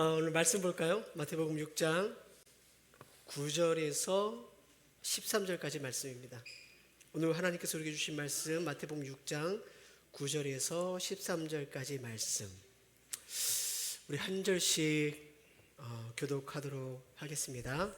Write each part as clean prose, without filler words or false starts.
오늘 말씀 볼까요? 마태복음 6장 9절에서 13절까지 말씀입니다. 오늘 하나님께서 우리에게 주신 말씀 마태복음 6장 9절에서 13절까지 말씀, 우리 한 절씩 교독하도록 하겠습니다.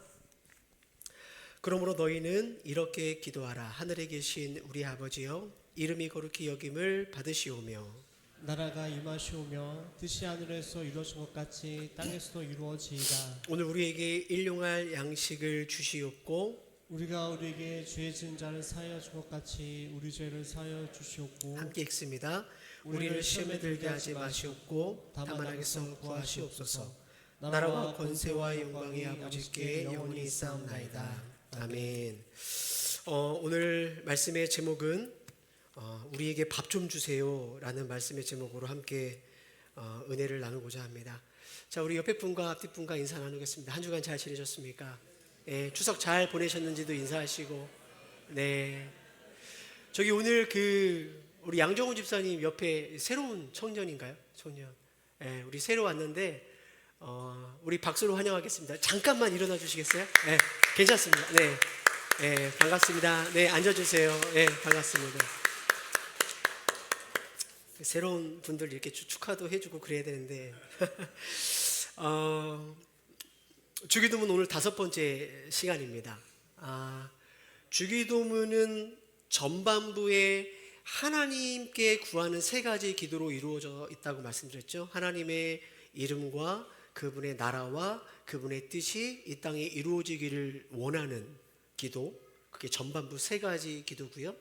그러므로 너희는 이렇게 기도하라. 하늘에 계신 우리 아버지여, 이름이 거룩히 여김을 받으시오며 나라가 임하시오며 뜻이 하늘에서 이루어진 것 같이 땅에서도 이루어지이다. 오늘 우리에게 일용할 양식을 주시옵고 우리가 우리에게 죄 지은 자를 사하여 준 것 같이 우리 죄를 사하여 주시옵고 함께 읽습니다. 우리를 시험에 들게 하지 마시옵고 다만 악에서 구하시옵소서. 나라와 권세와 영광이 아버지께 영원히 있사옵나이다. 아멘. 오늘 말씀의 제목은 우리에게 밥 좀 주세요 라는 말씀의 제목으로 함께 은혜를 나누고자 합니다. 자, 우리 옆에 분과 앞뒤 분과 인사 나누겠습니다. 한 주간 잘 지내셨습니까? 네, 추석 잘 보내셨는지도 인사하시고. 네, 저기 오늘 우리 양정훈 집사님 옆에 새로운 청년인가요? 청년. 네, 우리 새로 왔는데 우리 박수로 환영하겠습니다. 잠깐만 일어나 주시겠어요? 네, 괜찮습니다. 네, 네, 반갑습니다. 네, 앉아주세요. 네, 반갑습니다. 새로운 분들 이렇게 축하도 해주고 그래야 되는데 주기도문 오늘 5번째 시간입니다. 주기도문은 전반부에 하나님께 구하는 3가지 기도로 이루어져 있다고 말씀드렸죠. 하나님의 이름과 그분의 나라와 그분의 뜻이 이 땅에 이루어지기를 원하는 기도, 그게 전반부 3가지 기도고요.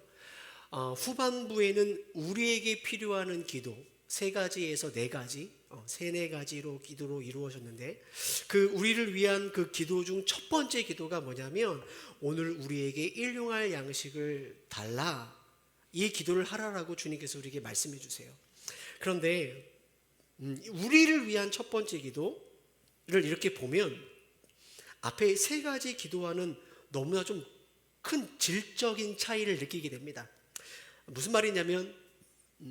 후반부에는 우리에게 필요한 기도 3가지에서 4가지, 4가지로 기도로 이루어졌는데, 그 우리를 위한 그 기도 중 첫 번째 기도가 뭐냐면 오늘 우리에게 일용할 양식을 달라, 이 기도를 하라라고 주님께서 우리에게 말씀해 주세요. 그런데 우리를 위한 첫 번째 기도를 이렇게 보면 앞에 3가지 기도와는 너무나 좀 큰 질적인 차이를 느끼게 됩니다. 무슨 말이냐면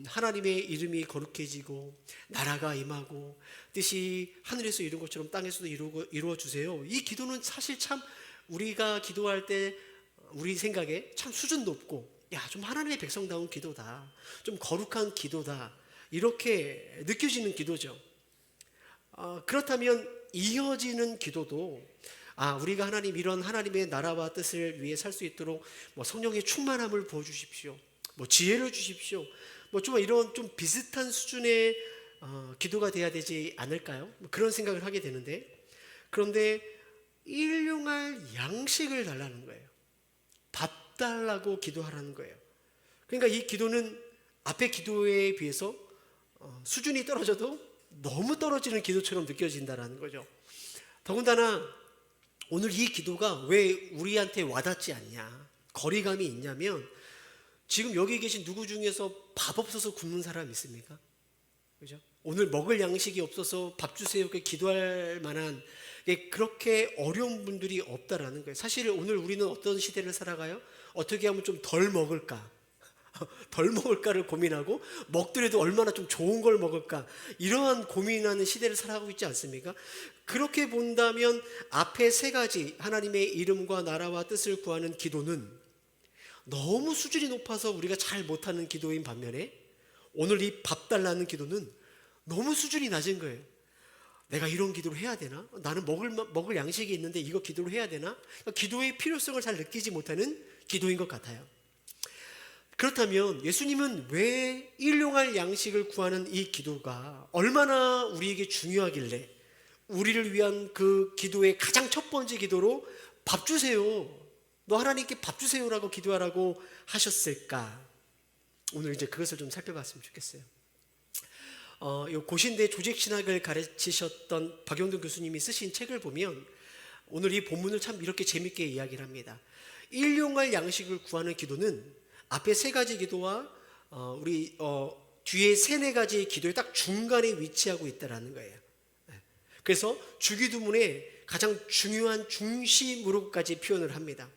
하나님의 이름이 거룩해지고 나라가 임하고 뜻이 하늘에서 이룬 것처럼 땅에서도 이루어 주세요. 이 기도는 사실 참 우리가 기도할 때 우리 생각에 참 수준 높고, 야, 좀 하나님의 백성다운 기도다, 좀 거룩한 기도다, 이렇게 느껴지는 기도죠. 그렇다면 이어지는 기도도 우리가 이런 하나님의 나라와 뜻을 위해 살 수 있도록 성령의 충만함을 부어주십시오, 지혜를 주십시오, 좀 이런 좀 비슷한 수준의 기도가 돼야 되지 않을까요? 그런 생각을 하게 되는데, 그런데 일용할 양식을 달라는 거예요. 밥 달라고 기도하라는 거예요. 그러니까 이 기도는 앞의 기도에 비해서 수준이 떨어져도 너무 떨어지는 기도처럼 느껴진다는 거죠. 더군다나 오늘 이 기도가 왜 우리한테 와닿지 않냐, 거리감이 있냐면, 지금 여기 계신 누구 중에서 밥 없어서 굶는 사람 있습니까? 그죠? 오늘 먹을 양식이 없어서 밥 주세요 이렇게 기도할 만한 그렇게 어려운 분들이 없다라는 거예요. 사실 오늘 우리는 어떤 시대를 살아가요? 어떻게 하면 좀 덜 먹을까? 덜 먹을까를 고민하고, 먹더라도 얼마나 좀 좋은 걸 먹을까, 이러한 고민하는 시대를 살아가고 있지 않습니까? 그렇게 본다면 앞에 3가지 하나님의 이름과 나라와 뜻을 구하는 기도는 너무 수준이 높아서 우리가 잘 못하는 기도인 반면에, 오늘 이 밥 달라는 기도는 너무 수준이 낮은 거예요. 내가 이런 기도를 해야 되나? 나는 먹을 양식이 있는데 이거 기도를 해야 되나? 기도의 필요성을 잘 느끼지 못하는 기도인 것 같아요. 그렇다면 예수님은 왜 일용할 양식을 구하는 이 기도가 얼마나 우리에게 중요하길래 우리를 위한 그 기도의 가장 첫 번째 기도로 밥 주세요, 너 하나님께 밥 주세요라고 기도하라고 하셨을까? 오늘 이제 그것을 좀 살펴봤으면 좋겠어요. 고신대 조직신학을 가르치셨던 박용돈 교수님이 쓰신 책을 보면 오늘 이 본문을 참 이렇게 재밌게 이야기를 합니다. 일용할 양식을 구하는 기도는 앞에 3가지 기도와 우리 뒤에 4가지 기도의 딱 중간에 위치하고 있다는 거예요. 그래서 주기도문의 가장 중요한 중심으로까지 표현을 합니다.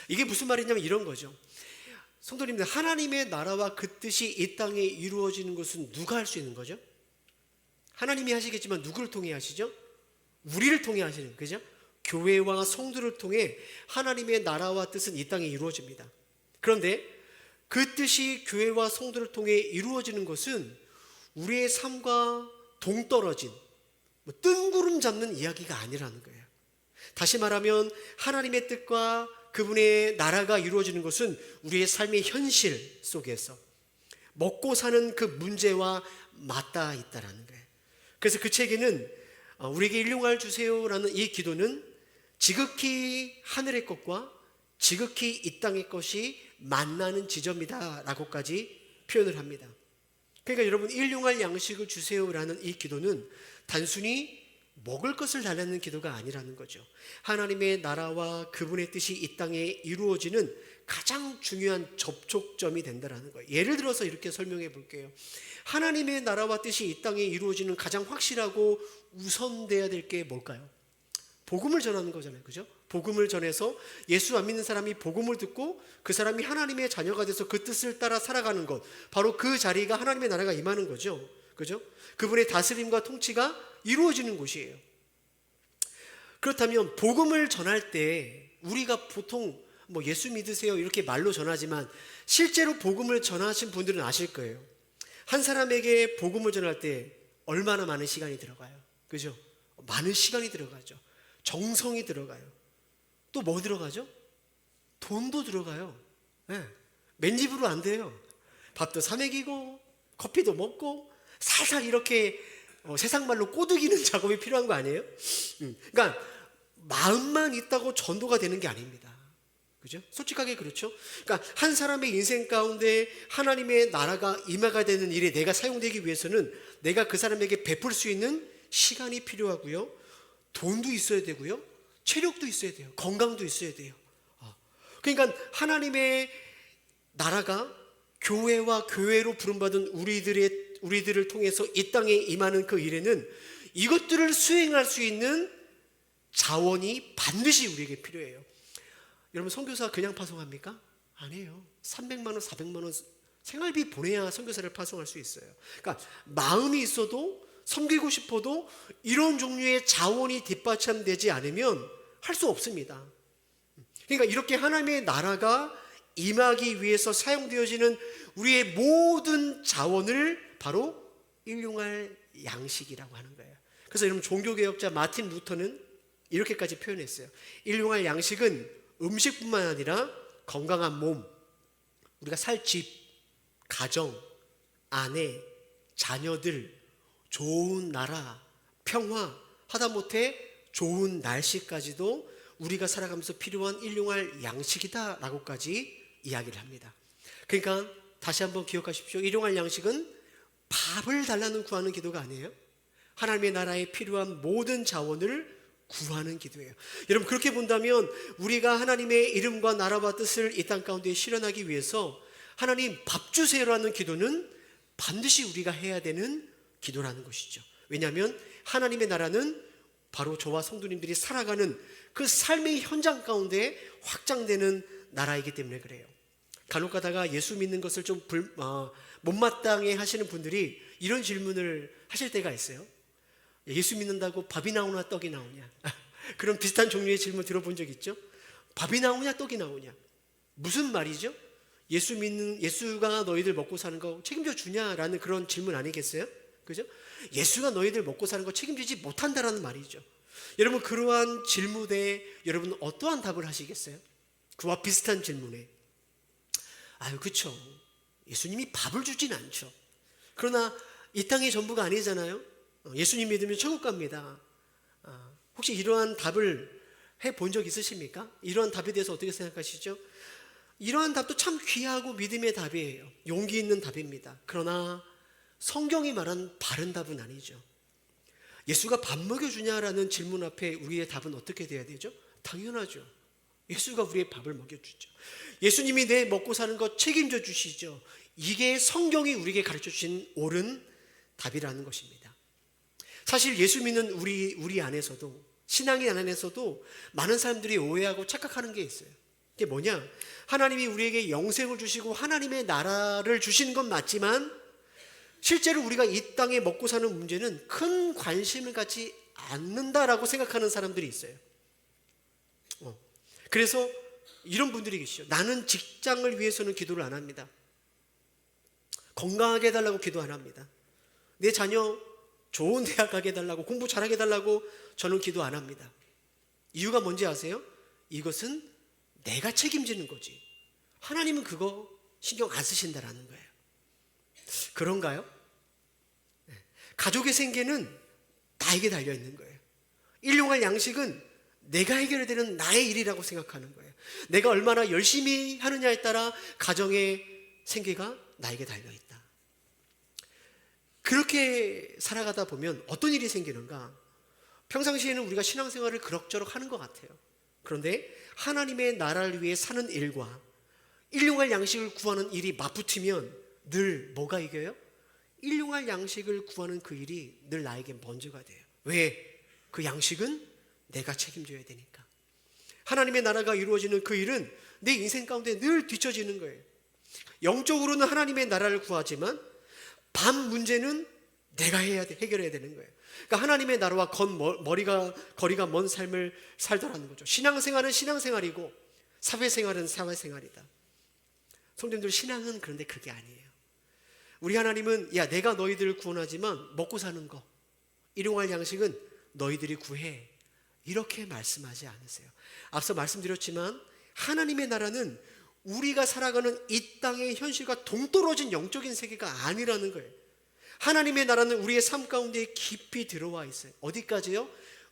이게 무슨 말이냐면 이런 거죠. 성도님들, 하나님의 나라와 그 뜻이 이 땅에 이루어지는 것은 누가 할 수 있는 거죠? 하나님이 하시겠지만 누구를 통해 하시죠? 우리를 통해 하시는, 그죠? 교회와 성도를 통해 하나님의 나라와 뜻은 이 땅에 이루어집니다. 그런데 그 뜻이 교회와 성도를 통해 이루어지는 것은 우리의 삶과 동떨어진 뜬구름 잡는 이야기가 아니라는 거예요. 다시 말하면 하나님의 뜻과 그분의 나라가 이루어지는 것은 우리의 삶의 현실 속에서 먹고 사는 그 문제와 맞닿아 있다라는 거예요. 그래서 그 책에는 우리에게 일용할 주세요라는 이 기도는 지극히 하늘의 것과 지극히 이 땅의 것이 만나는 지점이다 라고까지 표현을 합니다. 그러니까 여러분, 일용할 양식을 주세요라는 이 기도는 단순히 먹을 것을 달라는 기도가 아니라는 거죠. 하나님의 나라와 그분의 뜻이 이 땅에 이루어지는 가장 중요한 접촉점이 된다는 거예요. 예를 들어서 이렇게 설명해 볼게요. 하나님의 나라와 뜻이 이 땅에 이루어지는 가장 확실하고 우선돼야 될 게 뭘까요? 복음을 전하는 거잖아요. 그죠? 복음을 전해서 예수 안 믿는 사람이 복음을 듣고 그 사람이 하나님의 자녀가 돼서 그 뜻을 따라 살아가는 것, 바로 그 자리가 하나님의 나라가 임하는 거죠. 그죠? 그분의 다스림과 통치가 이루어지는 곳이에요. 그렇다면 복음을 전할 때 우리가 보통 예수 믿으세요 이렇게 말로 전하지만 실제로 복음을 전하신 분들은 아실 거예요. 한 사람에게 복음을 전할 때 얼마나 많은 시간이 들어가요. 그죠? 많은 시간이 들어가죠. 정성이 들어가요. 또 뭐 들어가죠? 돈도 들어가요. 네. 맨입으로 안 돼요. 밥도 사 먹이고 커피도 먹고 살살 이렇게 세상 말로 꼬드기는 작업이 필요한 거 아니에요? 그러니까 마음만 있다고 전도가 되는 게 아닙니다. 그죠? 솔직하게 그렇죠? 그러니까 한 사람의 인생 가운데 하나님의 나라가 임하가 되는 일에 내가 사용되기 위해서는 내가 그 사람에게 베풀 수 있는 시간이 필요하고요. 돈도 있어야 되고요. 체력도 있어야 돼요. 건강도 있어야 돼요. 그러니까 하나님의 나라가 교회와 교회로 부름받은 우리들을 통해서 이 땅에 임하는 그 일에는 이것들을 수행할 수 있는 자원이 반드시 우리에게 필요해요. 여러분, 선교사 그냥 파송합니까? 아니에요. 300만 원, 400만 원 생활비 보내야 선교사를 파송할 수 있어요. 그러니까 마음이 있어도 섬기고 싶어도 이런 종류의 자원이 뒷받침되지 않으면 할 수 없습니다. 그러니까 이렇게 하나님의 나라가 임하기 위해서 사용되어지는 우리의 모든 자원을 바로 일용할 양식이라고 하는 거예요. 그래서 여러분, 종교개혁자 마틴 루터는 이렇게까지 표현했어요. 일용할 양식은 음식뿐만 아니라 건강한 몸, 우리가 살 집, 가정, 아내, 자녀들, 좋은 나라, 평화, 하다못해 좋은 날씨까지도 우리가 살아가면서 필요한 일용할 양식이다 라고까지 이야기를 합니다. 그러니까 다시 한번 기억하십시오. 일용할 양식은 밥을 달라는 구하는 기도가 아니에요. 하나님의 나라에 필요한 모든 자원을 구하는 기도예요. 여러분, 그렇게 본다면 우리가 하나님의 이름과 나라와 뜻을 이 땅 가운데 실현하기 위해서 하나님 밥 주세요라는 기도는 반드시 우리가 해야 되는 기도라는 것이죠. 왜냐하면 하나님의 나라는 바로 저와 성도님들이 살아가는 그 삶의 현장 가운데 확장되는 나라이기 때문에 그래요. 간혹 가다가 예수 믿는 것을 좀 못마땅해 하시는 분들이 이런 질문을 하실 때가 있어요. 예수 믿는다고 밥이 나오나 떡이 나오냐? 그런 비슷한 종류의 질문 들어본 적 있죠? 밥이 나오냐 떡이 나오냐? 무슨 말이죠? 예수가 너희들 먹고 사는 거 책임져 주냐라는 그런 질문 아니겠어요? 그죠? 예수가 너희들 먹고 사는 거 책임지지 못한다라는 말이죠. 여러분, 그러한 질문에 여러분 어떠한 답을 하시겠어요? 그와 비슷한 질문에 그렇죠. 예수님이 밥을 주진 않죠. 그러나 이 땅이 전부가 아니잖아요. 예수님 믿으면 천국 갑니다. 혹시 이러한 답을 해본 적 있으십니까? 이러한 답에 대해서 어떻게 생각하시죠? 이러한 답도 참 귀하고 믿음의 답이에요. 용기 있는 답입니다. 그러나 성경이 말한 바른 답은 아니죠. 예수가 밥 먹여주냐라는 질문 앞에 우리의 답은 어떻게 돼야 되죠? 당연하죠. 예수가 우리의 밥을 먹여주죠. 예수님이 내 먹고 사는 것 책임져 주시죠. 이게 성경이 우리에게 가르쳐 주신 옳은 답이라는 것입니다. 사실 예수 믿는 우리 안에서도, 신앙인 안에서도 많은 사람들이 오해하고 착각하는 게 있어요. 이게 뭐냐? 하나님이 우리에게 영생을 주시고 하나님의 나라를 주시는 건 맞지만 실제로 우리가 이 땅에 먹고 사는 문제는 큰 관심을 갖지 않는다라고 생각하는 사람들이 있어요. 그래서 이런 분들이 계시죠. 나는 직장을 위해서는 기도를 안 합니다. 건강하게 해달라고 기도 안 합니다. 내 자녀 좋은 대학 가게 해달라고, 공부 잘하게 해달라고 저는 기도 안 합니다. 이유가 뭔지 아세요? 이것은 내가 책임지는 거지. 하나님은 그거 신경 안 쓰신다라는 거예요. 그런가요? 가족의 생계는 나에게 달려있는 거예요. 일용할 양식은 내가 해결해야 되는 나의 일이라고 생각하는 거예요. 내가 얼마나 열심히 하느냐에 따라 가정의 생계가 나에게 달려있다. 그렇게 살아가다 보면 어떤 일이 생기는가? 평상시에는 우리가 신앙생활을 그럭저럭 하는 것 같아요. 그런데 하나님의 나라를 위해 사는 일과 일용할 양식을 구하는 일이 맞붙으면 늘 뭐가 이겨요? 일용할 양식을 구하는 그 일이 늘 나에게 먼저가 돼요. 왜? 그 양식은 내가 책임져야 되니까. 하나님의 나라가 이루어지는 그 일은 내 인생 가운데 늘 뒤처지는 거예요. 영적으로는 하나님의 나라를 구하지만 밥 문제는 내가 해결해야 되는 거예요. 그러니까 하나님의 나라와 거리가 먼 삶을 살더라는 거죠. 신앙생활은 신앙생활이고 사회생활은 사회생활이다. 성도님들, 신앙은 그런데 그게 아니에요. 우리 하나님은 야, 내가 너희들을 구원하지만 먹고 사는 거, 일용할 양식은 너희들이 구해, 이렇게 말씀하지 않으세요. 앞서 말씀드렸지만 하나님의 나라는 우리가 살아가는 이 땅의 현실과 동떨어진 영적인 세계가 아니라는 거예요. 하나님의 나라는 우리의 삶 가운데 깊이 들어와 있어요. 어디까지요?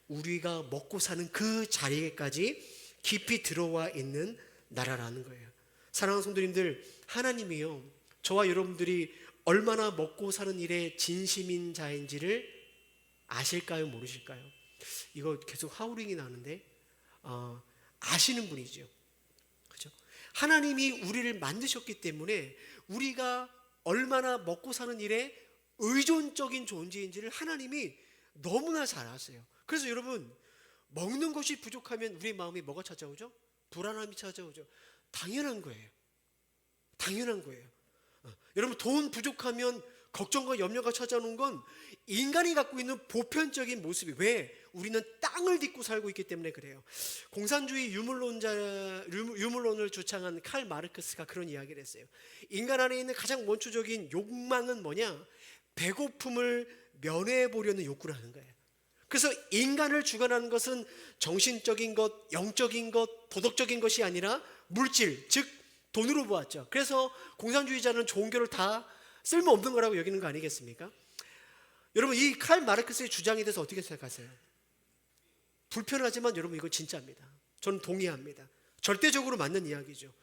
우리가 먹고 사는 그 자리에까지 깊이 들어와 있는 나라라는 거예요. 사랑하는 성도님들, 하나님이요, 저와 여러분들이 얼마나 먹고 사는 일에 진심인 자인지를 아실까요? 모르실까요? 이거 계속 하우링이 나는데 아시는 분이죠. 그렇죠? 하나님이 우리를 만드셨기 때문에 우리가 얼마나 먹고 사는 일에 의존적인 존재인지를 하나님이 너무나 잘 아세요. 그래서 여러분, 먹는 것이 부족하면 우리의 마음에 뭐가 찾아오죠? 불안함이 찾아오죠. 당연한 거예요. 당연한 거예요. 여러분, 돈 부족하면 걱정과 염려가 찾아오는 건 인간이 갖고 있는 보편적인 모습이, 왜? 우리는 땅을 딛고 살고 있기 때문에 그래요. 공산주의 유물론을 주창한 칼 마르크스가 그런 이야기를 했어요. 인간 안에 있는 가장 원초적인 욕망은 뭐냐? 배고픔을 면회해 보려는 욕구라는 거예요. 그래서 인간을 주관하는 것은 정신적인 것, 영적인 것, 도덕적인 것이 아니라 물질, 즉 돈으로 보았죠. 그래서 공산주의자는 종교를 다 쓸모없는 거라고 여기는 거 아니겠습니까? 여러분, 이 칼 마르크스의 주장에 대해서 어떻게 생각하세요? 불편하지만 여러분, 이거 진짜입니다. 저는 동의합니다. 절대적으로 맞는 이야기죠.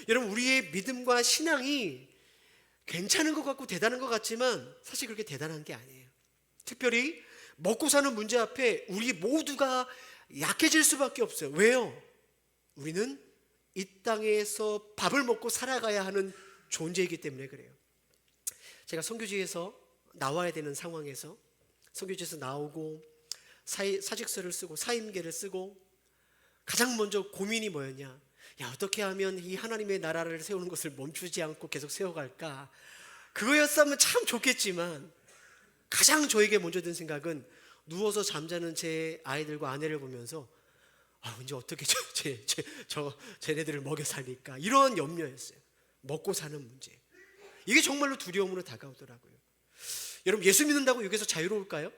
여러분, 우리의 믿음과 신앙이 괜찮은 것 같고 대단한 것 같지만 사실 그렇게 대단한 게 아니에요. 특별히 먹고 사는 문제 앞에 우리 모두가 약해질 수밖에 없어요. 왜요? 우리는 이 땅에서 밥을 먹고 살아가야 하는 존재이기 때문에 그래요. 제가 선교지에서 나와야 되는 상황에서 선교지에서 나오고 사직서를 쓰고 사임계를 쓰고 가장 먼저 고민이 뭐였냐? 야, 어떻게 하면 이 하나님의 나라를 세우는 것을 멈추지 않고 계속 세워갈까? 그거였으면 참 좋겠지만 가장 저에게 먼저 든 생각은 누워서 잠자는 제 아이들과 아내를 보면서 이제 어떻게 쟤네들을 먹여 살릴까? 이런 염려였어요. 먹고 사는 문제. 이게 정말로 두려움으로 다가오더라고요. 여러분, 예수 믿는다고 여기서 자유로울까요?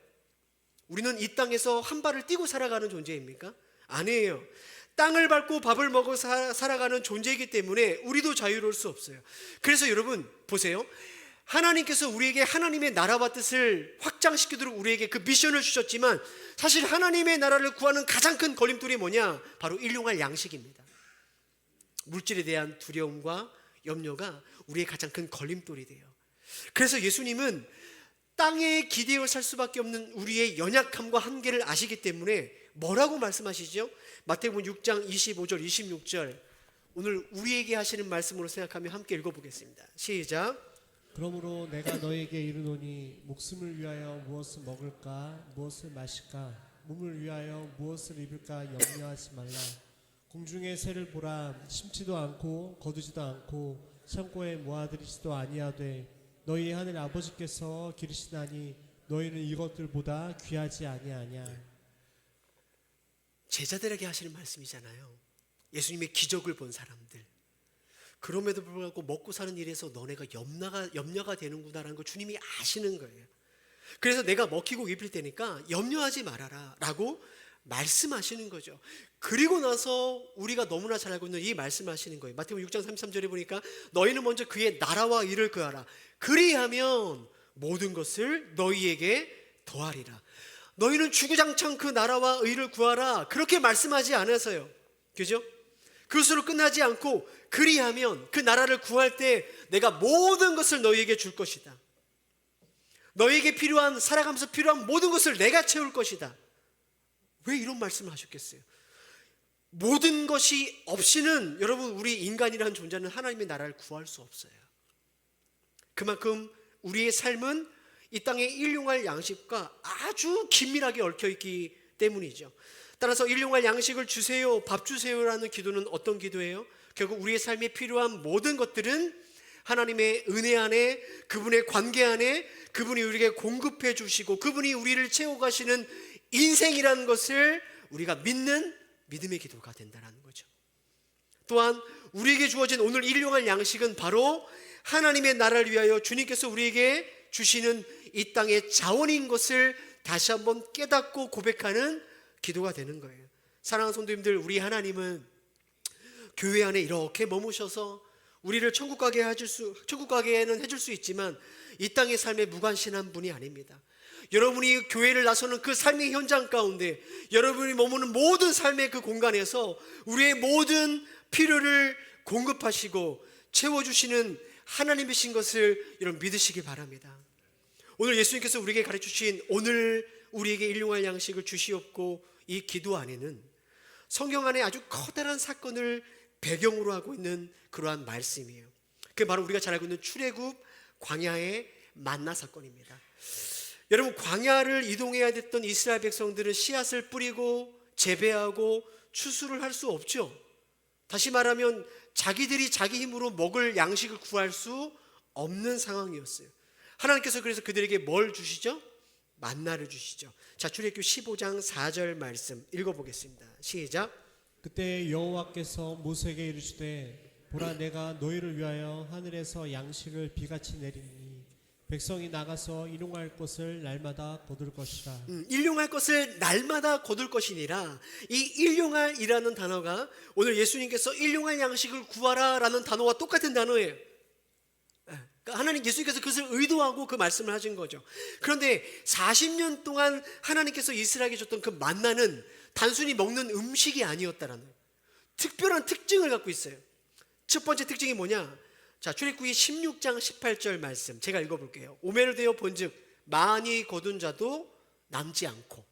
우리는 이 땅에서 한 발을 띄고 살아가는 존재입니까? 아니에요. 땅을 밟고 밥을 먹어 살아가는 존재이기 때문에 우리도 자유로울 수 없어요. 그래서 여러분 보세요. 하나님께서 우리에게 하나님의 나라와 뜻을 확장시키도록 우리에게 그 미션을 주셨지만 사실 하나님의 나라를 구하는 가장 큰 걸림돌이 뭐냐? 바로 일용할 양식입니다. 물질에 대한 두려움과 염려가 우리의 가장 큰 걸림돌이 돼요. 그래서 예수님은 땅에 기대어 살 수밖에 없는 우리의 연약함과 한계를 아시기 때문에 뭐라고 말씀하시죠? 마태복음 6장 25절 26절, 오늘 우리에게 하시는 말씀으로 생각하며 함께 읽어보겠습니다. 시작. 그러므로 내가 너에게 이르노니 목숨을 위하여 무엇을 먹을까 무엇을 마실까 몸을 위하여 무엇을 입을까 염려하지 말라. 공중의 새를 보라. 심지도 않고 거두지도 않고 창고에 모아들이지도 아니하되 너희 하늘 아버지께서 기르시나니 너희는 이것들보다 귀하지 아니하냐. 제자들에게 하시는 말씀이잖아요. 예수님의 기적을 본 사람들. 그럼에도 불구하고 먹고 사는 일에서 너네가 염려가 되는구나라는 걸 주님이 아시는 거예요. 그래서 내가 먹히고 입힐 테니까 염려하지 말아라 라고 말씀하시는 거죠. 그리고 나서 우리가 너무나 잘 알고 있는 이 말씀하시는 거예요. 마태복음 6장 33절에 보니까 너희는 먼저 그의 나라와 의를 구하라. 그리하면 모든 것을 너희에게 더하리라. 너희는 주구장창 그 나라와 의를 구하라. 그렇게 말씀하지 않아서요. 그죠? 그것으로 끝나지 않고 그리하면 그 나라를 구할 때 내가 모든 것을 너희에게 줄 것이다. 너희에게 필요한, 살아가면서 필요한 모든 것을 내가 채울 것이다. 왜 이런 말씀을 하셨겠어요? 모든 것이 없이는 여러분 우리 인간이라는 존재는 하나님의 나라를 구할 수 없어요. 그만큼 우리의 삶은 이 땅의 일용할 양식과 아주 긴밀하게 얽혀있기 때문이죠. 따라서 일용할 양식을 주세요, 밥 주세요라는 기도는 어떤 기도예요? 결국 우리의 삶에 필요한 모든 것들은 하나님의 은혜 안에, 그분의 관계 안에 그분이 우리에게 공급해 주시고 그분이 우리를 채워가시는 인생이라는 것을 우리가 믿는 믿음의 기도가 된다는 거죠. 또한 우리에게 주어진 오늘 일용할 양식은 바로 하나님의 나라를 위하여 주님께서 우리에게 주시는 이 땅의 자원인 것을 다시 한번 깨닫고 고백하는 기도가 되는 거예요. 사랑하는 성도님들, 우리 하나님은 교회 안에 이렇게 머무셔서 우리를 천국 가게는 해줄 수 있지만 이 땅의 삶에 무관심한 분이 아닙니다. 여러분이 교회를 나서는 그 삶의 현장 가운데 여러분이 머무는 모든 삶의 그 공간에서 우리의 모든 필요를 공급하시고 채워주시는 하나님이신 것을 여러분 믿으시기 바랍니다. 오늘 예수님께서 우리에게 가르쳐주신 오늘 우리에게 일용할 양식을 주시옵고 이 기도 안에는 성경 안에 아주 커다란 사건을 배경으로 하고 있는 그러한 말씀이에요. 그게 바로 우리가 잘 알고 있는 출애굽 광야의 만나 사건입니다. 여러분, 광야를 이동해야 됐던 이스라엘 백성들은 씨앗을 뿌리고 재배하고 추수를 할 수 없죠. 다시 말하면 자기들이 자기 힘으로 먹을 양식을 구할 수 없는 상황이었어요. 하나님께서 그래서 그들에게 뭘 주시죠? 만나를 주시죠. 자, 출애굽 15장 4절 말씀 읽어보겠습니다. 시작. 그때 여호와께서 모세에게 이르시되 보라, 내가 너희를 위하여 하늘에서 양식을 비같이 내리니 백성이 나가서 일용할 것을 날마다 거둘 것이라. 일용할 것을 날마다 거둘 것이니라. 이 일용할이라는 단어가 오늘 예수님께서 일용할 양식을 구하라 라는 단어와 똑같은 단어예요. 그러니까 하나님, 예수님께서 그것을 의도하고 그 말씀을 하신 거죠. 그런데 40년 동안 하나님께서 이스라엘에게 줬던 그 만나는 단순히 먹는 음식이 아니었다라는 특별한 특징을 갖고 있어요. 첫 번째 특징이 뭐냐? 자, 출애굽기 16장 18절 말씀 제가 읽어볼게요. 오매를 되어 본즉 많이 거둔 자도 남지 않고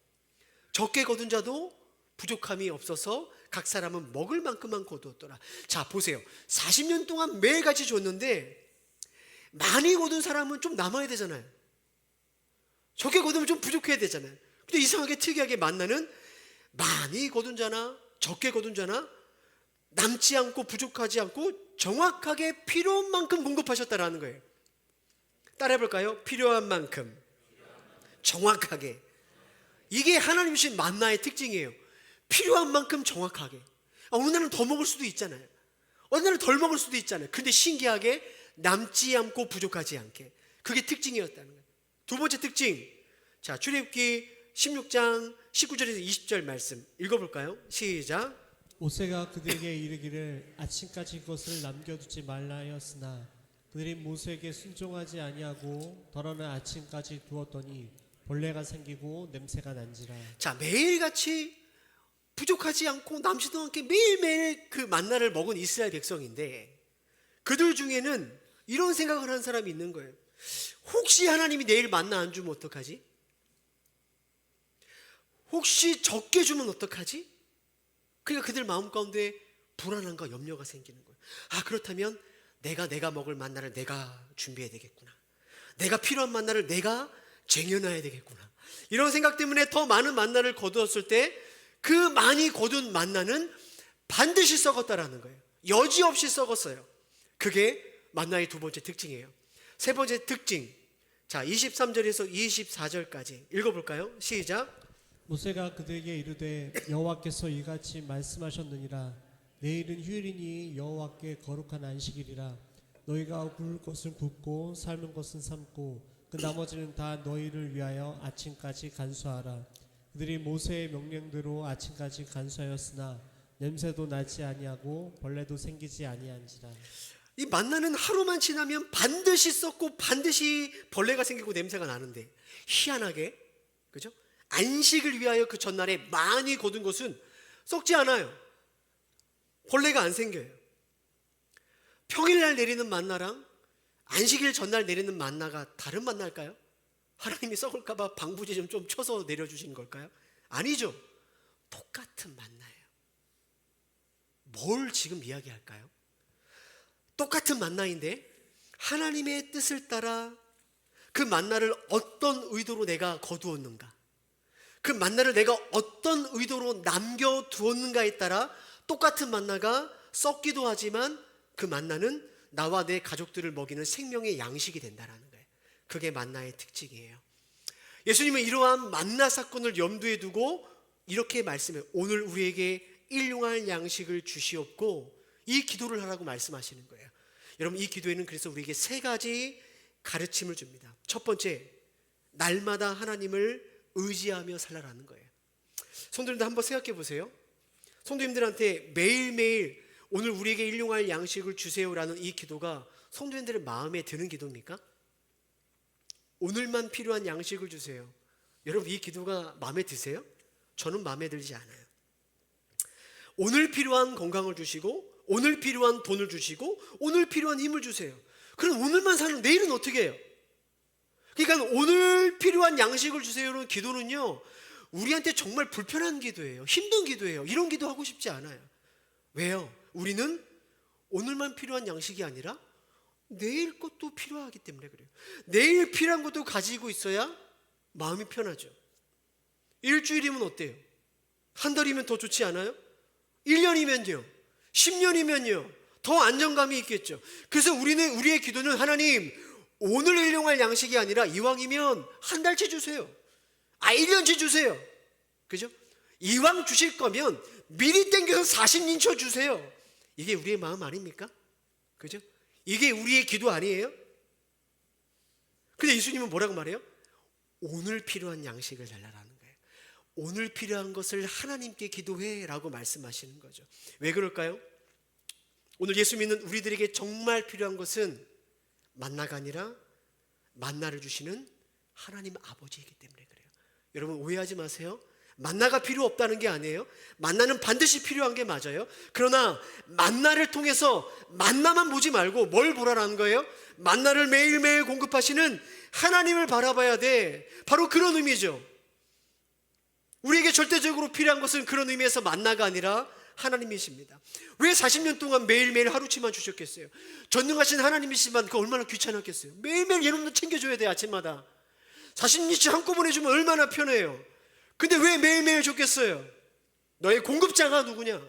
적게 거둔 자도 부족함이 없어서 각 사람은 먹을 만큼만 거두었더라. 자, 보세요. 40년 동안 매일같이 줬는데 많이 거둔 사람은 좀 남아야 되잖아요. 적게 거두면 좀 부족해야 되잖아요. 근데 이상하게 특이하게 만나는 많이 거둔 자나 적게 거둔 자나 남지 않고 부족하지 않고 정확하게 필요한 만큼 공급하셨다라는 거예요. 따라해볼까요? 필요한 만큼 정확하게. 이게 하나님 주신 만나의 특징이에요. 필요한 만큼 정확하게. 어느 날은 더 먹을 수도 있잖아요. 어느 날은 덜 먹을 수도 있잖아요. 근데 신기하게 남지 않고 부족하지 않게. 그게 특징이었다는 거예요. 두 번째 특징. 자, 출애굽기 16장 19절에서 20절 말씀 읽어볼까요? 시작. 모세가 그들에게 이르기를 아침까지 그것을 남겨두지 말라 하였으나 그들이 모세에게 순종하지 아니하고 덜어는 아침까지 두었더니 벌레가 생기고 냄새가 난지라. 자, 매일같이 부족하지 않고 남지도 않게 매일매일 그 만나를 먹은 이스라엘 백성인데 그들 중에는 이런 생각을 하는 사람이 있는 거예요. 혹시 하나님이 내일 만나 안 주면 어떡하지? 혹시 적게 주면 어떡하지? 그러니까 그들 마음 가운데 불안함과 염려가 생기는 거예요. 아, 그렇다면 내가 먹을 만나를 내가 준비해야 되겠구나. 내가 필요한 만나를 내가 쟁여놔야 되겠구나. 이런 생각 때문에 더 많은 만나를 거두었을 때 그 많이 거둔 만나는 반드시 썩었다라는 거예요. 여지없이 썩었어요. 그게 만나의 두 번째 특징이에요. 세 번째 특징. 자, 23절에서 24절까지 읽어볼까요? 시작. 모세가 그들에게 이르되 여호와께서 이같이 말씀하셨느니라. 내일은 휴일이니 여호와께 거룩한 안식일이라. 너희가 구울 것은 굽고 삶은 것은 삶고 그 나머지는 다 너희를 위하여 아침까지 간수하라. 그들이 모세의 명령대로 아침까지 간수하였으나 냄새도 나지 아니하고 벌레도 생기지 아니한지라. 이 만나는 하루만 지나면 반드시 썩고 반드시 벌레가 생기고 냄새가 나는데 희한하게, 그죠? 안식을 위하여 그 전날에 많이 거둔 것은 썩지 않아요. 벌레가 안 생겨요. 평일날 내리는 만나랑 안식일 전날 내리는 만나가 다른 만나일까요? 하나님이 썩을까봐 방부제 좀 쳐서 내려주신 걸까요? 아니죠. 똑같은 만나예요. 뭘 지금 이야기할까요? 똑같은 만나인데 하나님의 뜻을 따라 그 만나를 어떤 의도로 내가 거두었는가, 그 만나를 내가 어떤 의도로 남겨두었는가에 따라 똑같은 만나가 썩기도 하지만 그 만나는 나와 내 가족들을 먹이는 생명의 양식이 된다는 거예요. 그게 만나의 특징이에요. 예수님은 이러한 만나 사건을 염두에 두고 이렇게 말씀해요. 오늘 우리에게 일용할 양식을 주시옵고 이 기도를 하라고 말씀하시는 거예요. 여러분, 이 기도에는 그래서 우리에게 세 가지 가르침을 줍니다. 첫 번째, 날마다 하나님을 의지하며 살라라는 거예요. 성도님들 한번 생각해 보세요. 성도님들한테 매일매일 오늘 우리에게 일용할 양식을 주세요라는 이 기도가 성도님들의 마음에 드는 기도입니까? 오늘만 필요한 양식을 주세요. 여러분, 이 기도가 마음에 드세요? 저는 마음에 들지 않아요. 오늘 필요한 건강을 주시고 오늘 필요한 돈을 주시고 오늘 필요한 힘을 주세요. 그럼 오늘만 사는 내일은 어떻게 해요? 그러니까 오늘 필요한 양식을 주세요라는 기도는요, 우리한테 정말 불편한 기도예요. 힘든 기도예요. 이런 기도 하고 싶지 않아요. 왜요? 우리는 오늘만 필요한 양식이 아니라 내일 것도 필요하기 때문에 그래요. 내일 필요한 것도 가지고 있어야 마음이 편하죠. 일주일이면 어때요? 한 달이면 더 좋지 않아요? 1년이면요, 10년이면요, 더 안정감이 있겠죠. 그래서 우리의 기도는 하나님, 오늘 일용할 양식이 아니라 이왕이면 한 달치 주세요. 1년치 주세요. 그죠? 이왕 주실 거면 미리 땡겨서 40인쳐 주세요. 이게 우리의 마음 아닙니까? 그죠? 이게 우리의 기도 아니에요? 근데 예수님은 뭐라고 말해요? 오늘 필요한 양식을 달라라는 거예요. 오늘 필요한 것을 하나님께 기도해라고 말씀하시는 거죠. 왜 그럴까요? 오늘 예수 믿는 우리들에게 정말 필요한 것은 만나가 아니라 만나를 주시는 하나님 아버지이기 때문에 그래요. 여러분, 오해하지 마세요. 만나가 필요 없다는 게 아니에요. 만나는 반드시 필요한 게 맞아요. 그러나 만나를 통해서 만나만 보지 말고 뭘 보라는 거예요? 만나를 매일매일 공급하시는 하나님을 바라봐야 돼. 바로 그런 의미죠. 우리에게 절대적으로 필요한 것은 그런 의미에서 만나가 아니라 하나님이십니다. 왜 40년 동안 매일매일 하루치만 주셨겠어요? 전능하신 하나님이시지만 그 얼마나 귀찮았겠어요? 매일매일 여러분도 챙겨줘야 돼요. 아침마다 40년치 한꺼번에 주면 얼마나 편해요. 근데 왜 매일매일 줬겠어요? 너의 공급자가 누구냐?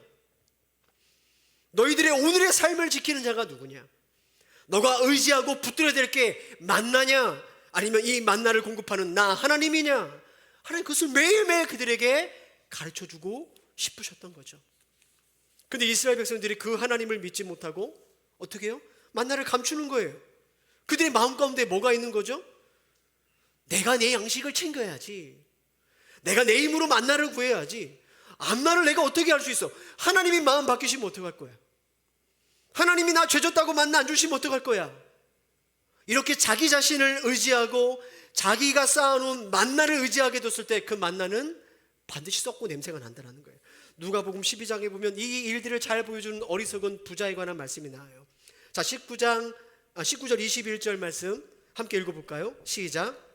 너희들의 오늘의 삶을 지키는 자가 누구냐? 너가 의지하고 붙들어야 될 게 만나냐? 아니면 이 만나를 공급하는 나 하나님이냐? 하나님 그것을 매일매일 그들에게 가르쳐주고 싶으셨던 거죠. 근데 이스라엘 백성들이 그 하나님을 믿지 못하고 어떻게 해요? 만나를 감추는 거예요. 그들의 마음 가운데 뭐가 있는 거죠? 내가 내 양식을 챙겨야지, 내가 내 힘으로 만나를 구해야지. 만나를 내가 어떻게 할 수 있어? 하나님이 마음 바뀌시면 어떡할 거야? 하나님이 나 죄 졌다고 만나 안 주시면 어떡할 거야? 이렇게 자기 자신을 의지하고 자기가 쌓아놓은 만나를 의지하게 뒀을 때 그 만나는 반드시 썩고 냄새가 난다는 거예요. 누가복음 12장에 보면 이 일들을 잘 보여주는 어리석은 부자에 관한 말씀이 나와요. 자, 19절 21절 말씀 함께 읽어볼까요? 시작.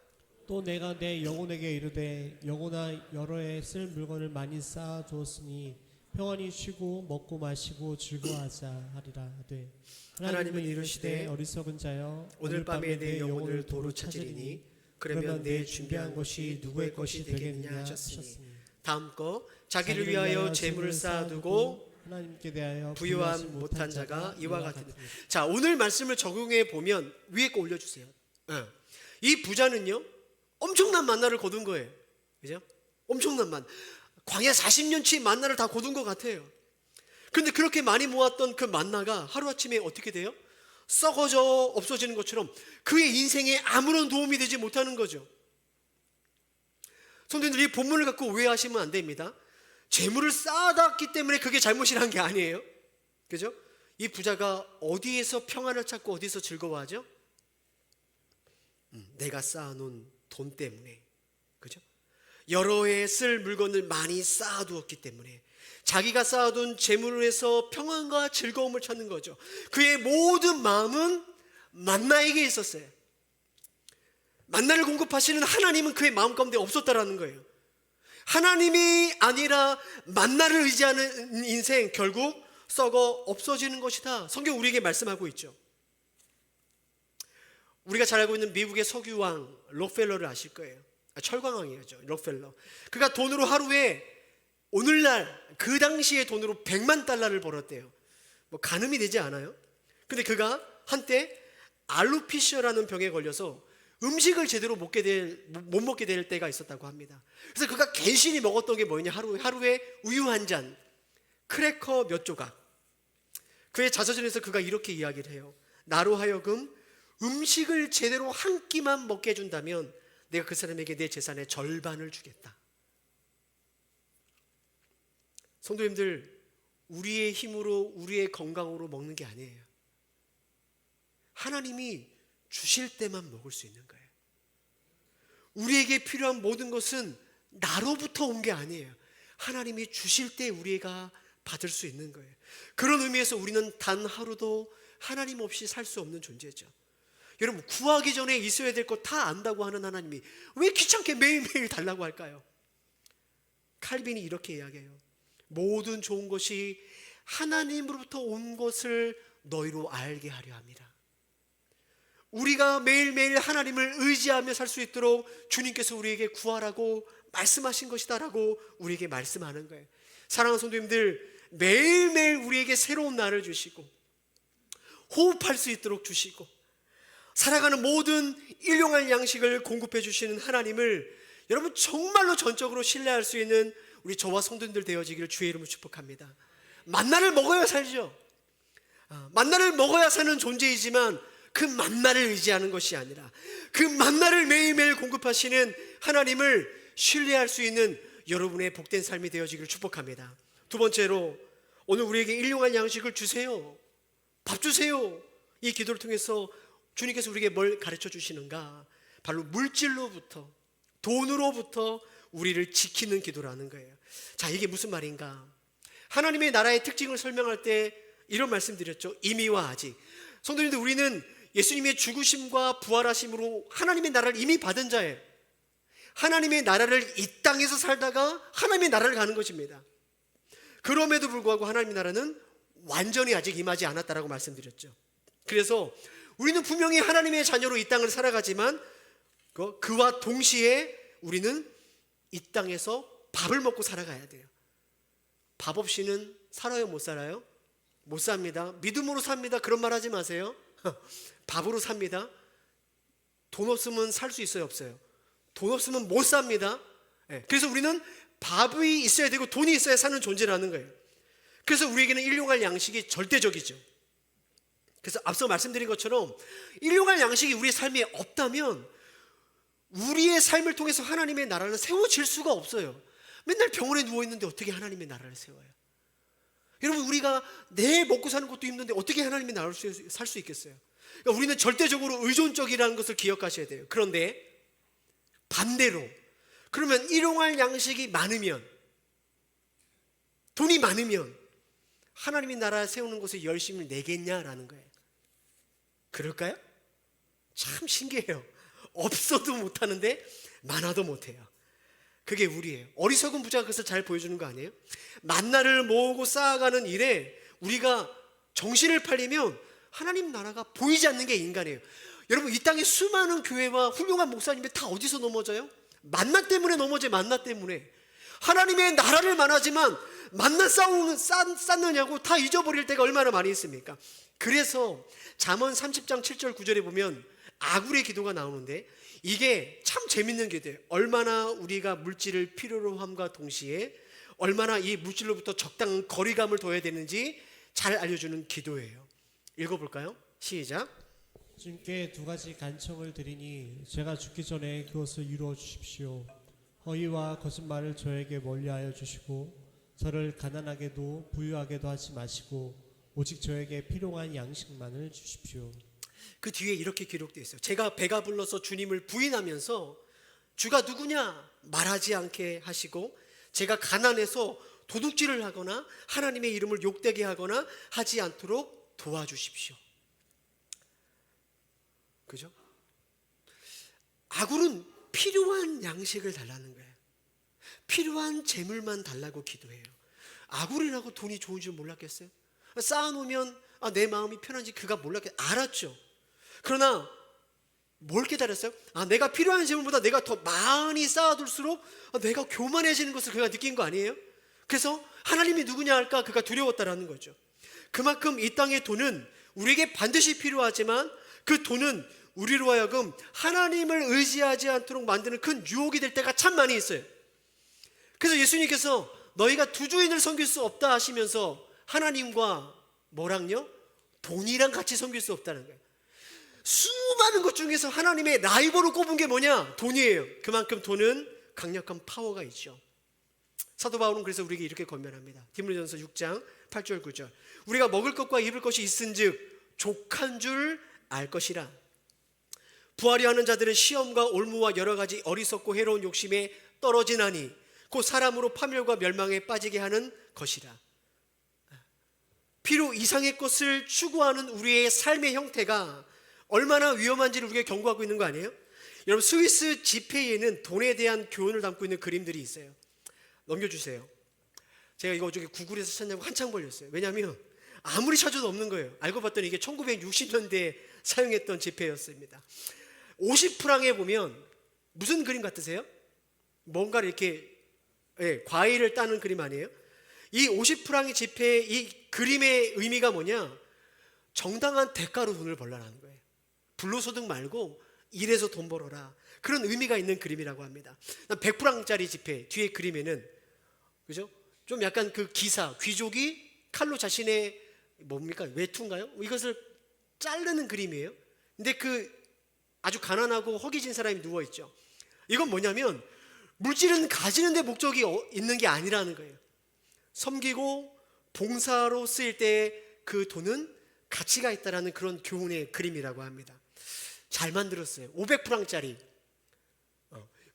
또 내가 내 영혼에게 이르되 영혼아, 여러 해 쓸 물건을 많이 쌓아 두었으니 평안히 쉬고 먹고 마시고 즐거워하자 하리라 하되 하나님은 이르시되 어리석은 자여 오늘 밤에 내 영혼을 도로 찾으리니 그러면 내 준비한 것이 누구의 것이 되겠느냐 하셨으니. 다음 거, 자기를 위하여 재물을 쌓아두고 하나님께 대하여 부유함 못한 자가 이와 같으니. 자, 오늘 말씀을 적용해 보면 위에 거 올려주세요. 이 부자는요 엄청난 만나를 거둔 거예요. 그죠? 엄청난 광야 40년치 만나를 다 거둔 것 같아요. 그런데 그렇게 많이 모았던 그 만나가 하루아침에 어떻게 돼요? 썩어져 없어지는 것처럼 그의 인생에 아무런 도움이 되지 못하는 거죠. 성도님들, 이 본문을 갖고 오해하시면 안 됩니다. 재물을 쌓아놨기 때문에 그게 잘못이란 게 아니에요. 그죠? 이 부자가 어디에서 평안을 찾고 어디서 즐거워하죠? 내가 쌓아놓은 돈 때문에. 그죠? 여러 해 쓸 물건을 많이 쌓아두었기 때문에 자기가 쌓아둔 재물에서 평안과 즐거움을 찾는 거죠. 그의 모든 마음은 만나에게 있었어요. 만나를 공급하시는 하나님은 그의 마음 가운데 없었다라는 거예요. 하나님이 아니라 만나를 의지하는 인생, 결국 썩어 없어지는 것이다. 성경 우리에게 말씀하고 있죠. 우리가 잘 알고 있는 미국의 석유왕 록펠러를 아실 거예요. 철광왕이죠, 록펠러. 그가 돈으로 하루에, 오늘날 그 당시의 돈으로 100만 달러를 벌었대요. 뭐 가늠이 되지 않아요? 근데 그가 한때 알로피시아라는 병에 걸려서 음식을 제대로 못 먹게 될 때가 있었다고 합니다. 그래서 그가 간신히 먹었던 게 뭐냐? 하루에 우유 한 잔, 크래커 몇 조각. 그의 자서전에서 그가 이렇게 이야기를 해요. 나로 하여금 음식을 제대로 한 끼만 먹게 해준다면 내가 그 사람에게 내 재산의 절반을 주겠다. 성도님들, 우리의 힘으로, 우리의 건강으로 먹는 게 아니에요. 하나님이 주실 때만 먹을 수 있는 거예요. 우리에게 필요한 모든 것은 나로부터 온 게 아니에요. 하나님이 주실 때 우리가 받을 수 있는 거예요. 그런 의미에서 우리는 단 하루도 하나님 없이 살 수 없는 존재죠. 여러분, 구하기 전에 있어야 될 거 다 안다고 하는 하나님이 왜 귀찮게 매일매일 달라고 할까요? 칼빈이 이렇게 이야기해요. 모든 좋은 것이 하나님으로부터 온 것을 너희로 알게 하려 합니다. 우리가 매일매일 하나님을 의지하며 살 수 있도록 주님께서 우리에게 구하라고 말씀하신 것이다라고 우리에게 말씀하는 거예요. 사랑하는 성도님들, 매일매일 우리에게 새로운 날을 주시고 호흡할 수 있도록 주시고 살아가는 모든 일용할 양식을 공급해 주시는 하나님을 여러분 정말로 전적으로 신뢰할 수 있는 우리 저와 성도님들 되어지기를 주의 이름으로 축복합니다. 만나를 먹어야 살죠. 만나를 먹어야 사는 존재이지만 그 만나를 의지하는 것이 아니라 그 만나를 매일매일 공급하시는 하나님을 신뢰할 수 있는 여러분의 복된 삶이 되어지기를 축복합니다. 두 번째로, 오늘 우리에게 일용할 양식을 주세요. 밥 주세요. 이 기도를 통해서 주님께서 우리에게 뭘 가르쳐 주시는가? 바로 물질로부터, 돈으로부터 우리를 지키는 기도라는 거예요. 자, 이게 무슨 말인가? 하나님의 나라의 특징을 설명할 때 이런 말씀 드렸죠. 이미와 아직. 성도님들, 우리는 예수님의 죽으심과 부활하심으로 하나님의 나라를 이미 받은 자예요. 하나님의 나라를 이 땅에서 살다가 하나님의 나라를 가는 것입니다. 그럼에도 불구하고 하나님의 나라는 완전히 아직 임하지 않았다라고 말씀드렸죠. 그래서 우리는 분명히 하나님의 자녀로 이 땅을 살아가지만 그와 동시에 우리는 이 땅에서 밥을 먹고 살아가야 돼요. 밥 없이는 살아요, 못 살아요? 못 삽니다. 믿음으로 삽니다. 그런 말 하지 마세요. 밥으로 삽니다. 돈 없으면 살 수 있어요, 없어요? 돈 없으면 못 삽니다. 그래서 우리는 밥이 있어야 되고 돈이 있어야 사는 존재라는 거예요. 그래서 우리에게는 일용할 양식이 절대적이죠. 그래서 앞서 말씀드린 것처럼 일용할 양식이 우리의 삶에 없다면 우리의 삶을 통해서 하나님의 나라는 세워질 수가 없어요. 맨날 병원에 누워있는데 어떻게 하나님의 나라를 세워요? 여러분, 우리가 내 먹고 사는 것도 힘든데 어떻게 하나님의 나라를 살 수 있겠어요? 그러니까 우리는 절대적으로 의존적이라는 것을 기억하셔야 돼요. 그런데 반대로, 그러면 일용할 양식이 많으면, 돈이 많으면 하나님의 나라 세우는 곳에 열심을 내겠냐라는 거예요. 그럴까요? 참 신기해요. 없어도 못하는데 많아도 못해요. 그게 우리예요. 어리석은 부자가 그것을 잘 보여주는 거 아니에요? 만나를 모으고 쌓아가는 일에 우리가 정신을 팔리면 하나님 나라가 보이지 않는 게 인간이에요. 여러분, 이 땅에 수많은 교회와 훌륭한 목사님들 다 어디서 넘어져요? 만나 때문에 넘어져요. 만나 때문에. 하나님의 나라를 말하지만 만나 쌓느냐고 다 잊어버릴 때가 얼마나 많이 있습니까? 그래서 잠언 30장 7절 9절에 보면 아굴의 기도가 나오는데 이게 참 재밌는 기도예요. 얼마나 우리가 물질을 필요로 함과 동시에 얼마나 이 물질로부터 적당한 거리감을 둬야 되는지 잘 알려주는 기도예요. 읽어볼까요? 시작. 주님께 두 가지 간청을 드리니 제가 죽기 전에 그것을 이루어 주십시오. 허위와 거짓말을 저에게 멀리하여 주시고 저를 가난하게도 부유하게도 하지 마시고 오직 저에게 필요한 양식만을 주십시오. 그 뒤에 이렇게 기록되어 있어요. 제가 배가 불러서 주님을 부인하면서 주가 누구냐 말하지 않게 하시고 제가 가난해서 도둑질을 하거나 하나님의 이름을 욕되게 하거나 하지 않도록 도와주십시오. 그죠? 아굴은 필요한 양식을 달라는 거예요. 필요한 재물만 달라고 기도해요. 아굴이라고 돈이 좋은 줄 몰랐겠어요? 쌓아놓으면 내 마음이 편한지 그가 몰랐겠어요? 알았죠. 그러나 뭘 깨달았어요? 내가 필요한 재물보다 내가 더 많이 쌓아둘수록 내가 교만해지는 것을 그가 느낀 거 아니에요? 그래서 하나님이 누구냐 할까 그가 두려웠다라는 거죠. 그만큼 이 땅의 돈은 우리에게 반드시 필요하지만 그 돈은 우리로 하여금 하나님을 의지하지 않도록 만드는 큰 유혹이 될 때가 참 많이 있어요. 그래서 예수님께서 너희가 두 주인을 섬길 수 없다 하시면서 하나님과 뭐랑요? 돈이랑 같이 섬길 수 없다는 거예요. 수많은 것 중에서 하나님의 라이벌로 꼽은 게 뭐냐? 돈이에요. 그만큼 돈은 강력한 파워가 있죠. 사도 바울은 그래서 우리에게 이렇게 권면합니다. 디모데전서 6장 8절 9절 우리가 먹을 것과 입을 것이 있은즉 족한 줄 알 것이라. 부하려 하는 자들은 시험과 올무와 여러 가지 어리석고 해로운 욕심에 떨어지나니 곧 사람으로 파멸과 멸망에 빠지게 하는 것이라. 필요 이상의 것을 추구하는 우리의 삶의 형태가 얼마나 위험한지를 우리가 경고하고 있는 거 아니에요? 여러분 스위스 지폐에는 돈에 대한 교훈을 담고 있는 그림들이 있어요. 넘겨주세요. 제가 이거 저기 구글에서 찾냐고 한참 걸렸어요. 왜냐하면 아무리 찾아도 없는 거예요. 알고 봤더니 이게 1960년대에 사용했던 지폐였습니다. 50프랑에 보면 무슨 그림 같으세요? 뭔가를 이렇게 과일을 따는 그림 아니에요? 이 50프랑의 지폐의 이 그림의 의미가 뭐냐? 정당한 대가로 돈을 벌라는 거예요. 불로소득 말고 일해서 돈 벌어라. 그런 의미가 있는 그림이라고 합니다. 100프랑짜리 지폐 뒤에 그림에는 그죠? 좀 약간 그 기사, 귀족이 칼로 자신의 뭡니까? 외투인가요? 이것을 자르는 그림이에요. 근데 그 아주 가난하고 허기진 사람이 누워 있죠. 이건 뭐냐면 물질은 가지는 데 목적이 있는 게 아니라는 거예요. 섬기고 봉사로 쓰일 때 그 돈은 가치가 있다라는 그런 교훈의 그림이라고 합니다. 잘 만들었어요. 500프랑짜리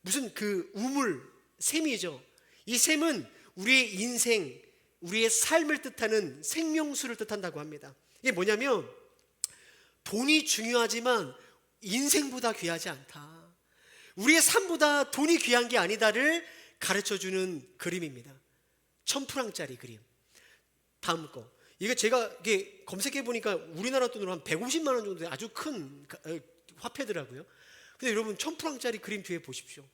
무슨 그 우물, 샘이죠. 이 샘은 우리의 인생, 우리의 삶을 뜻하는 생명수를 뜻한다고 합니다. 이게 뭐냐면 돈이 중요하지만 인생보다 귀하지 않다. 우리의 삶보다 돈이 귀한 게 아니다를 가르쳐주는 그림입니다. 1000프랑짜리 그림. 다음 거. 이거 제가 이게 검색해 보니까 우리나라 돈으로 한 150만 원 정도의 아주 큰 화폐더라고요. 근데 여러분 1000프랑짜리 그림 뒤에 보십시오.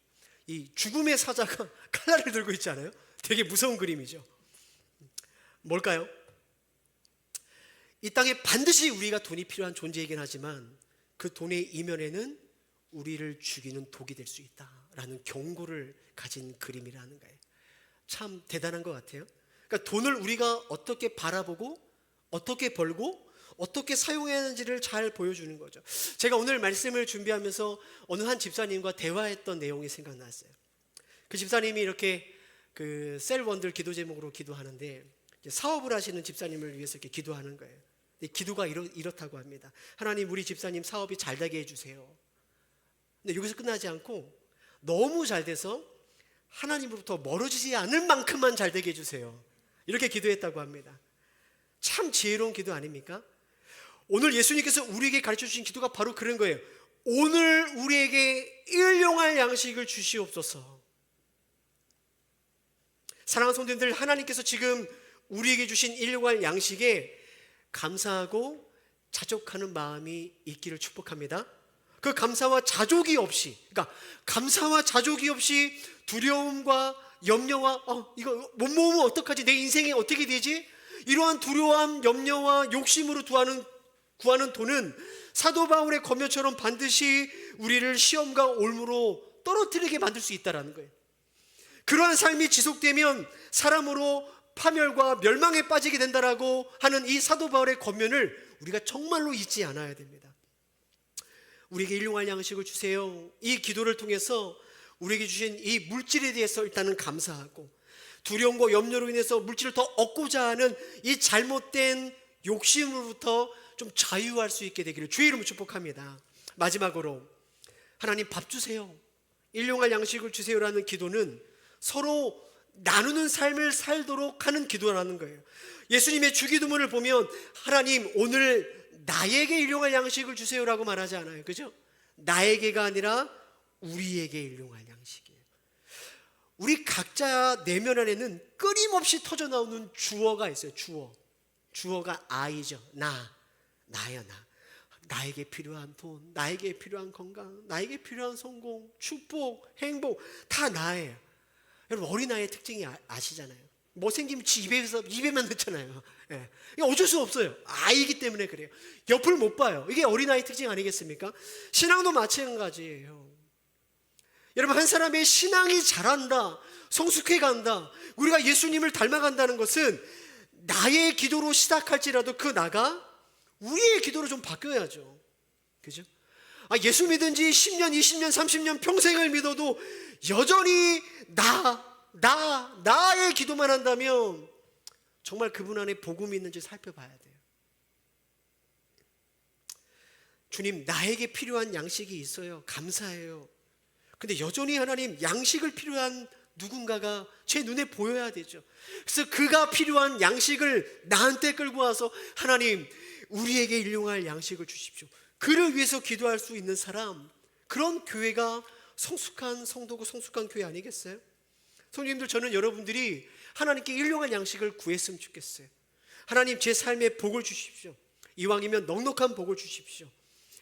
이 죽음의 사자가 칼날을 들고 있지 않아요? 되게 무서운 그림이죠. 뭘까요? 이 땅에 반드시 우리가 돈이 필요한 존재이긴 하지만 그 돈의 이면에는 우리를 죽이는 독이 될 수 있다라는 경고를 가진 그림이라는 거예요. 참 대단한 것 같아요. 그러니까 돈을 우리가 어떻게 바라보고 어떻게 벌고 어떻게 사용해야 하는지를 잘 보여주는 거죠. 제가 오늘 말씀을 준비하면서 어느 한 집사님과 대화했던 내용이 생각났어요. 그 집사님이 이렇게 그 셀원들 기도 제목으로 기도하는데 사업을 하시는 집사님을 위해서 이렇게 기도하는 거예요. 기도가 이렇다고 합니다. 하나님, 우리 집사님 사업이 잘 되게 해주세요. 근데 여기서 끝나지 않고 너무 잘 돼서 하나님으로부터 멀어지지 않을 만큼만 잘 되게 해주세요. 이렇게 기도했다고 합니다. 참 지혜로운 기도 아닙니까? 오늘 예수님께서 우리에게 가르쳐 주신 기도가 바로 그런 거예요. 오늘 우리에게 일용할 양식을 주시옵소서. 사랑하는 성도님들, 하나님께서 지금 우리에게 주신 일용할 양식에 감사하고 자족하는 마음이 있기를 축복합니다. 그 감사와 자족이 없이, 그러니까 감사와 자족이 없이 두려움과 염려와 이거 못 모으면 어떡하지? 내 인생이 어떻게 되지? 이러한 두려움, 염려와 욕심으로 구하는 돈은 사도 바울의 검요처럼 반드시 우리를 시험과 올무로 떨어뜨리게 만들 수 있다는 거예요. 그러한 삶이 지속되면 사람으로 파멸과 멸망에 빠지게 된다라고 하는 이 사도 바울의 권면을 우리가 정말로 잊지 않아야 됩니다. 우리에게 일용할 양식을 주세요. 이 기도를 통해서 우리에게 주신 이 물질에 대해서 일단은 감사하고, 두려움과 염려로 인해서 물질을 더 얻고자 하는 이 잘못된 욕심으로부터 좀 자유할 수 있게 되기를 주의 이름으로 축복합니다. 마지막으로 하나님 밥 주세요, 일용할 양식을 주세요라는 기도는 서로 나누는 삶을 살도록 하는 기도라는 거예요. 예수님의 주기도문을 보면 하나님 오늘 나에게 일용할 양식을 주세요라고 말하지 않아요. 그죠? 나에게가 아니라 우리에게 일용할 양식이에요. 우리 각자 내면 안에는 끊임없이 터져나오는 주어가 있어요. 주어가 I죠. 나야 나. 나에게 필요한 돈, 나에게 필요한 건강, 나에게 필요한 성공, 축복, 행복 다 나예요. 여러분 어린아이의 특징이 아시잖아요. 뭐 생기면 지 입에만 넣잖아요. 예. 이게 어쩔 수 없어요. 아이기 때문에 그래요. 옆을 못 봐요. 이게 어린아이 특징 아니겠습니까? 신앙도 마찬가지예요. 여러분 한 사람의 신앙이 자란다, 성숙해 간다, 우리가 예수님을 닮아간다는 것은 나의 기도로 시작할지라도 그 나가 우리의 기도로 좀 바뀌어야죠. 그죠? 예수 믿은 지 10년, 20년, 30년 평생을 믿어도 여전히 나의 기도만 한다면 정말 그분 안에 복음이 있는지 살펴봐야 돼요. 주님, 나에게 필요한 양식이 있어요. 감사해요. 근데 여전히 하나님 양식을 필요한 누군가가 제 눈에 보여야 되죠. 그래서 그가 필요한 양식을 나한테 끌고 와서 하나님 우리에게 일용할 양식을 주십시오. 그를 위해서 기도할 수 있는 사람, 그런 교회가 성숙한 성도고 성숙한 교회 아니겠어요? 성도님들, 저는 여러분들이 하나님께 일용할 양식을 구했으면 좋겠어요. 하나님 제 삶에 복을 주십시오. 이왕이면 넉넉한 복을 주십시오.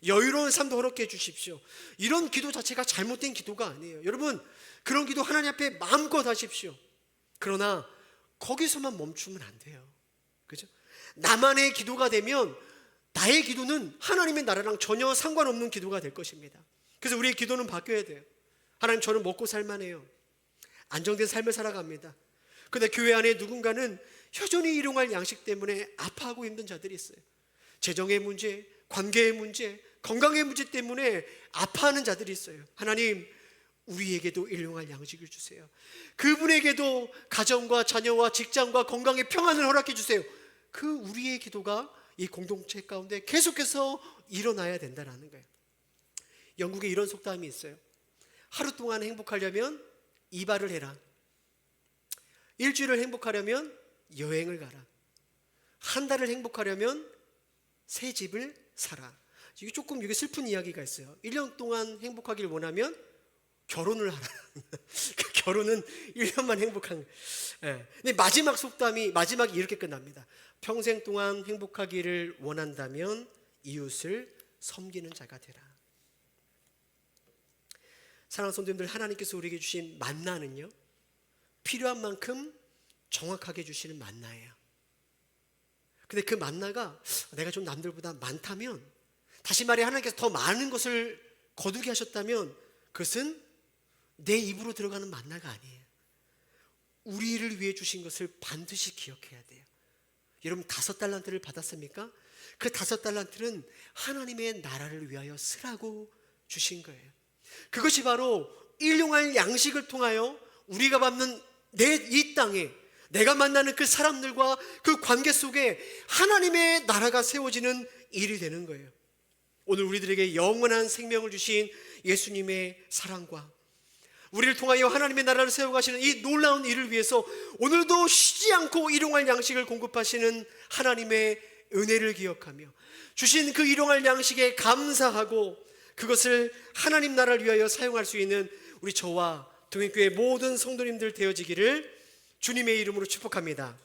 여유로운 삶도 허락해 주십시오. 이런 기도 자체가 잘못된 기도가 아니에요. 여러분 그런 기도 하나님 앞에 마음껏 하십시오. 그러나 거기서만 멈추면 안 돼요. 그죠? 나만의 기도가 되면 나의 기도는 하나님의 나라랑 전혀 상관없는 기도가 될 것입니다. 그래서 우리의 기도는 바뀌어야 돼요. 하나님 저는 먹고 살만해요. 안정된 삶을 살아갑니다. 그런데 교회 안에 누군가는 여전히 일용할 양식 때문에 아파하고 힘든 자들이 있어요. 재정의 문제, 관계의 문제, 건강의 문제 때문에 아파하는 자들이 있어요. 하나님 우리에게도 일용할 양식을 주세요. 그분에게도 가정과 자녀와 직장과 건강의 평안을 허락해 주세요. 그 우리의 기도가 이 공동체 가운데 계속해서 일어나야 된다는 거예요. 영국에 이런 속담이 있어요. 하루 동안 행복하려면 이발을 해라. 일주일을 행복하려면 여행을 가라. 한 달을 행복하려면 새 집을 사라. 이게 슬픈 이야기가 있어요. 1년 동안 행복하길 원하면 결혼을 하라. 결혼은 1년만 행복한. 근데 마지막이 이렇게 끝납니다. 평생 동안 행복하기를 원한다면 이웃을 섬기는 자가 되라. 사랑하는 성도님들, 하나님께서 우리에게 주신 만나는요, 필요한 만큼 정확하게 주시는 만나예요. 근데 그 만나가 내가 좀 남들보다 많다면, 다시 말해 하나님께서 더 많은 것을 거두게 하셨다면 그것은 내 입으로 들어가는 만나가 아니에요. 우리를 위해 주신 것을 반드시 기억해야 돼요. 여러분 5달란트를 받았습니까? 그 5달란트는 하나님의 나라를 위하여 쓰라고 주신 거예요. 그것이 바로 일용할 양식을 통하여 우리가 받는 이 땅에 내가 만나는 그 사람들과 그 관계 속에 하나님의 나라가 세워지는 일이 되는 거예요. 오늘 우리들에게 영원한 생명을 주신 예수님의 사랑과 우리를 통하여 하나님의 나라를 세워가시는 이 놀라운 일을 위해서 오늘도 쉬지 않고 일용할 양식을 공급하시는 하나님의 은혜를 기억하며 주신 그 일용할 양식에 감사하고 그것을 하나님 나라를 위하여 사용할 수 있는 우리 저와 동행교회 모든 성도님들 되어지기를 주님의 이름으로 축복합니다.